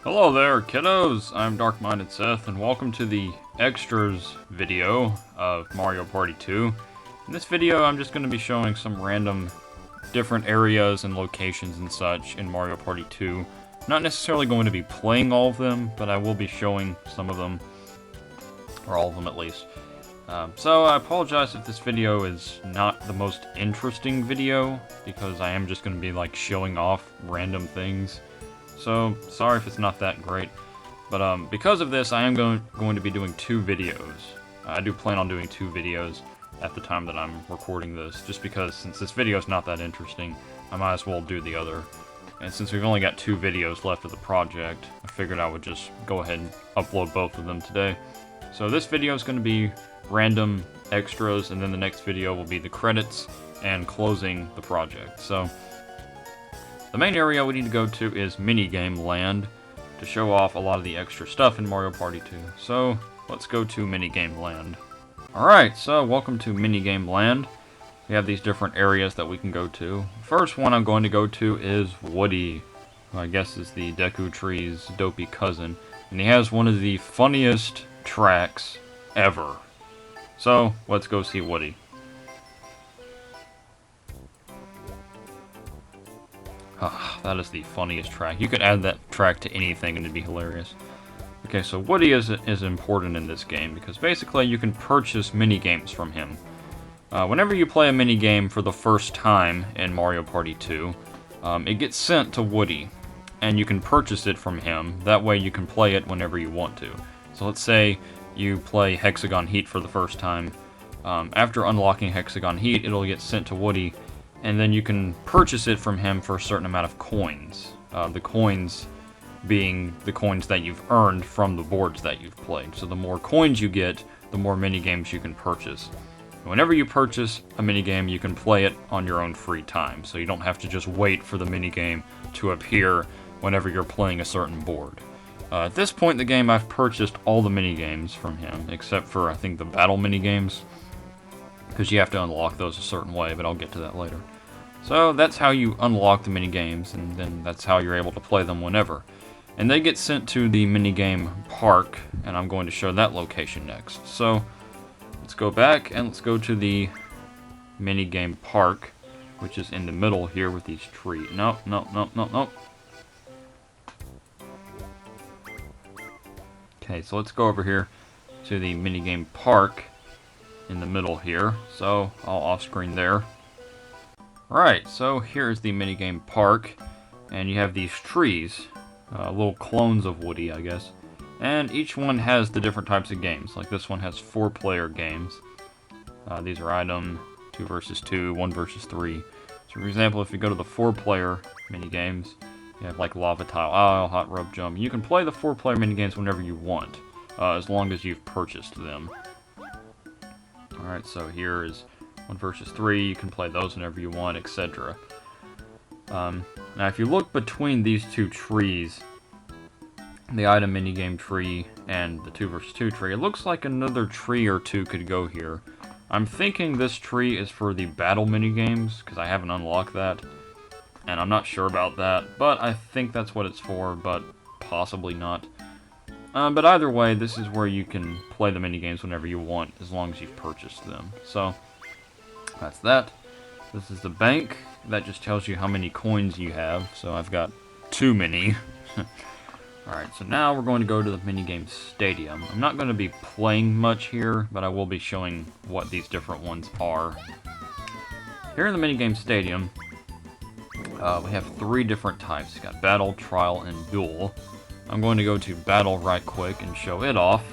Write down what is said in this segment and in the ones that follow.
Hello there, kiddos! I'm darkmindedsith, and welcome to the extras video of Mario Party 2. In this video, I'm just going to be showing some random different areas and locations and such in Mario Party 2. Not necessarily going to be playing all of them, but I will be showing some of them, or all of them at least. So I apologize if this video is not the most interesting video, because I am just going to be like showing off random things. So, sorry if it's not that great, but because of this, I am going to be doing two videos. I do plan on doing two videos at the time that I'm recording this, just because since this video is not that interesting, I might as well do the other. And since we've only got two videos left of the project, I figured I would just go ahead and upload both of them today. So this video is going to be random extras, and then the next video will be the credits and closing the project. So the main area we need to go to is Minigame Land to show off a lot of the extra stuff in Mario Party 2. So, let's go to Minigame Land. Alright, so welcome to Minigame Land. We have these different areas that we can go to. First one I'm going to go to is Woody, who I guess is the Deku Tree's dopey cousin. And he has one of the funniest tracks ever. So, let's go see Woody. That is the funniest track. You could add that track to anything and it'd be hilarious. Okay, so Woody is important in this game because basically you can purchase mini-games from him. Whenever you play a mini-game for the first time in Mario Party 2, it gets sent to Woody, and you can purchase it from him. That way you can play it whenever you want to. So let's say you play Hexagon Heat for the first time. After unlocking Hexagon Heat, it'll get sent to Woody, and then you can purchase it from him for a certain amount of coins. The coins being the coins that you've earned from the boards that you've played. So the more coins you get, the more mini-games you can purchase. Whenever you purchase a mini-game, you can play it on your own free time. So you don't have to just wait for the mini-game to appear whenever you're playing a certain board. At this point in the game, I've purchased all the mini-games from him, except for, I think, the battle mini-games, because you have to unlock those a certain way, but I'll get to that later. So that's how you unlock the mini-games, and then that's how you're able to play them whenever. And they get sent to the minigame park, and I'm going to show that location next. So let's go back, and let's go to the minigame park, which is in the middle here with these trees. Nope. Okay, so let's go over here to the minigame park in the middle here, so I'll off-screen there. Alright, so here's the minigame park, and you have these trees, little clones of Woody, I guess, and each one has the different types of games. Like this one has 4-player games. These are item 2 versus 2, 1 versus 3. So for example, if you go to the 4-player minigames, you have like Lava Tile Isle, Hot Rope Jump. You can play the 4-player minigames whenever you want, as long as you've purchased them. Alright, so here is 1 versus 3, you can play those whenever you want, etc. Now if you look between these two trees, the item minigame tree and the 2 versus 2 tree, it looks like another tree or two could go here. I'm thinking this tree is for the battle minigames, because I haven't unlocked that, and I'm not sure about that, but I think that's what it's for, but possibly not. But either way, this is where you can play the minigames whenever you want, as long as you've purchased them. So, that's that. This is the bank. That just tells you how many coins you have, so I've got too many. Alright, so now we're going to go to the minigame stadium. I'm not going to be playing much here, but I will be showing what these different ones are. Here in the minigame stadium, we have 3 different types. We've got Battle, Trial, and Duel. I'm going to go to Battle right quick and show it off.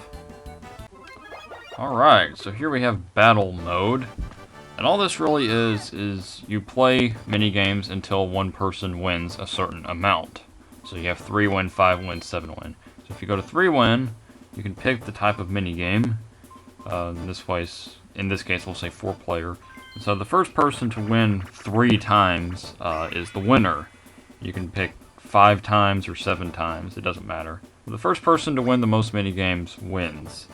Alright, so here we have Battle mode. And all this really is you play minigames until one person wins a certain amount. So you have 3 win, 5 win, 7 win. So if you go to 3 win, you can pick the type of minigame. In this case, we'll say 4-player. So the first person to win 3 times is the winner. You can pick 5 times or 7 times, it doesn't matter. The first person to win the most minigames wins.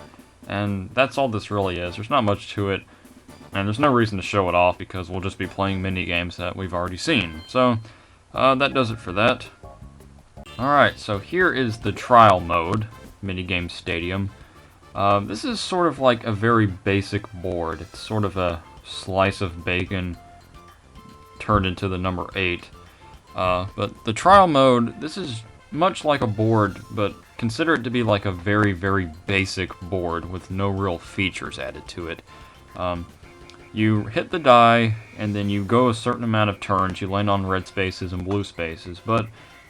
And that's all this really is. There's not much to it. And there's no reason to show it off because we'll just be playing mini games that we've already seen. So, that does it for that. Alright, so here is the trial mode, minigame stadium. This is sort of like a very basic board. It's sort of a slice of bacon turned into the number 8. But the trial mode, this is much like a board, but consider it to be like a very, very basic board with no real features added to it. You hit the die, and then you go a certain amount of turns. You land on red spaces and blue spaces, but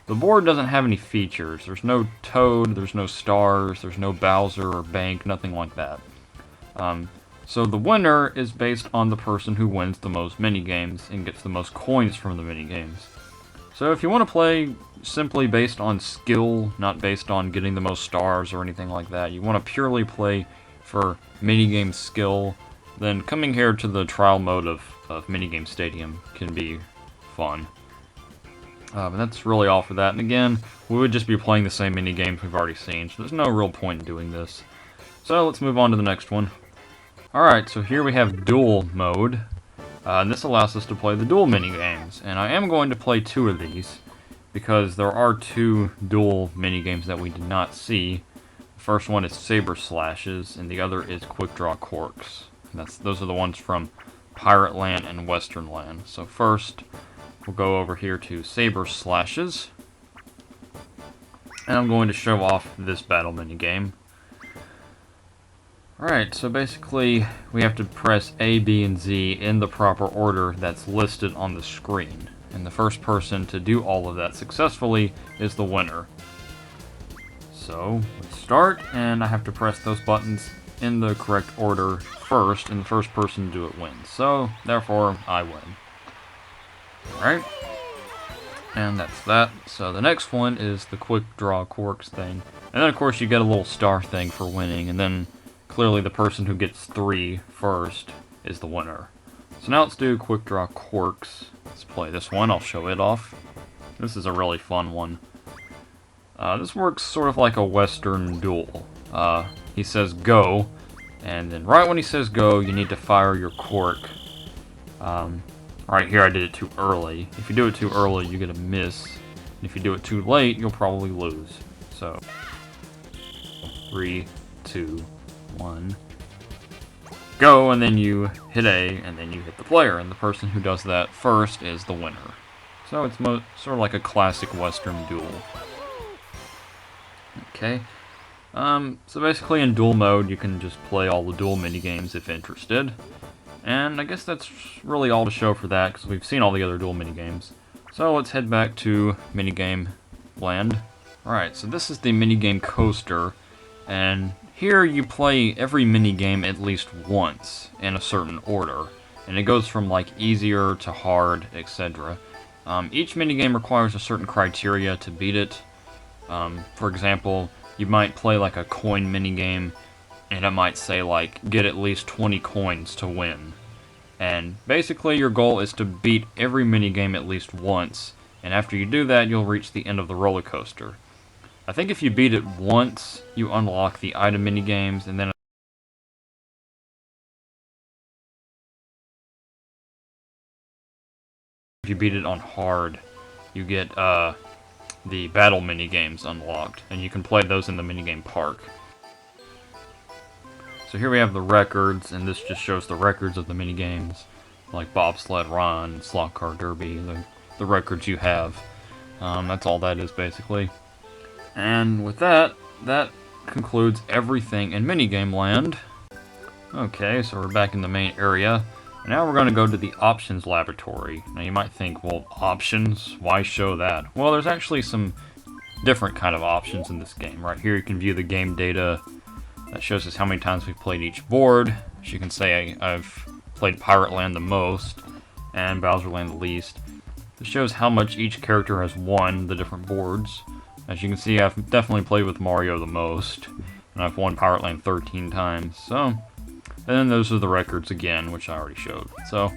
the board doesn't have any features. There's no Toad, there's no stars, there's no Bowser or Bank, nothing like that. So the winner is based on the person who wins the most minigames and gets the most coins from the minigames. So if you want to play simply based on skill, not based on getting the most stars or anything like that, you want to purely play for minigame skill, then coming here to the trial mode of Minigame Stadium can be fun. But that's really all for that. And again, we would just be playing the same minigames we've already seen, so there's no real point in doing this. So let's move on to the next one. Alright, so here we have Duel mode. And this allows us to play the Duel minigames. And I am going to play 2 of these, because there are 2 Duel minigames that we did not see. The first one is Saber Slashes, and the other is Quick Draw Corks. Those are the ones from Pirate Land and Western Land. So first, we'll go over here to Saber Slashes. And I'm going to show off this battle minigame. Alright, so basically, we have to press A, B, and Z in the proper order that's listed on the screen. And the first person to do all of that successfully is the winner. So, let's start, and I have to press those buttons in the correct order first, and the first person to do it wins. So, therefore, I win. Alright. And that's that. So the next one is the Quick Draw Corks thing. And then, of course, you get a little star thing for winning, and then clearly the person who gets 3 first is the winner. So now let's do Quick Draw Corks. Let's play this one. I'll show it off. This is a really fun one. This works sort of like a Western duel. He says go, and then right when he says go, you need to fire your cork. Right here I did it too early. If you do it too early, you get a miss. And if you do it too late, you'll probably lose. So, 3, 2, 1, go, and then you hit A, and then you hit the player, and the person who does that first is the winner. So it's sort of like a classic Western duel. Okay. So basically in duel mode, you can just play all the duel minigames if interested. And I guess that's really all to show for that, because we've seen all the other duel minigames. So let's head back to minigame land. Alright, so this is the minigame coaster, and here you play every minigame at least once in a certain order. And it goes from like easier to hard, etc. Each minigame requires a certain criteria to beat it. For example, you might play like a coin minigame, and it might say like, get at least 20 coins to win. And basically your goal is to beat every minigame at least once, and after you do that, you'll reach the end of the roller coaster. I think if you beat it once, you unlock the item minigames, and then if you beat it on hard, you get the battle minigames unlocked, and you can play those in the minigame park. So here we have the records, and this just shows the records of the minigames, like Bobsled Run, Slot Car Derby, the records you have. That's all that is, basically. And with that, that concludes everything in minigame land. Okay, so we're back in the main area. And now we're going to go to the options laboratory. Now you might think, well, options? Why show that? Well, there's actually some different kind of options in this game. Right here you can view the game data. That shows us how many times we've played each board. As you can say, I've played Pirate Land the most, and Bowser Land the least. This shows how much each character has won the different boards. As you can see, I've definitely played with Mario the most, and I've won Pirate Land 13 times, so... And then those are the records again, which I already showed. So,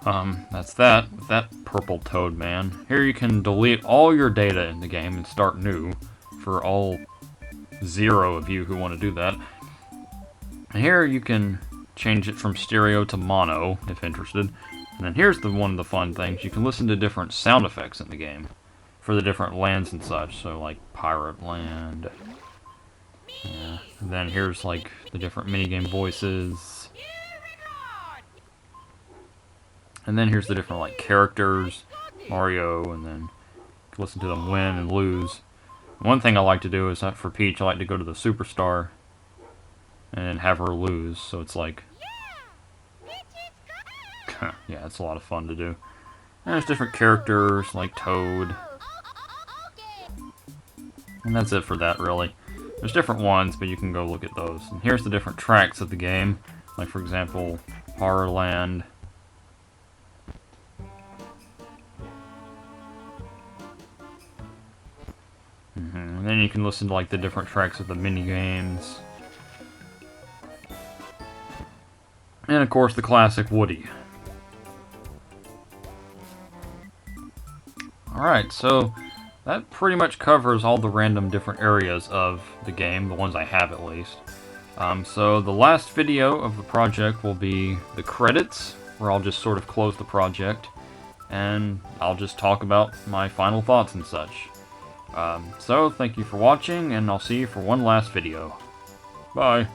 that's that, with that purple Toad man. Here you can delete all your data in the game and start new, for all 0 of you who want to do that. And here you can change it from stereo to mono, if interested. And then here's one of the fun things. You can listen to different sound effects in the game. for the different lands and such. So like Pirate Land. Yeah. And then here's like the different minigame voices. And then here's the different like characters, Mario, and then you can listen to them win and lose. One thing I like to do is that for Peach, I like to go to the Superstar and have her lose. So it's like, yeah, it's a lot of fun to do. And there's different characters like Toad, and that's it for that really. There's different ones, but you can go look at those. And here's the different tracks of the game, like for example, Horror Land. And then you can listen to like the different tracks of the mini games. And of course the classic Woody. Alright, so that pretty much covers all the random different areas of the game, the ones I have at least. So the last video of the project will be the credits, where I'll just sort of close the project, and I'll just talk about my final thoughts and such. So, thank you for watching, and I'll see you for one last video. Bye!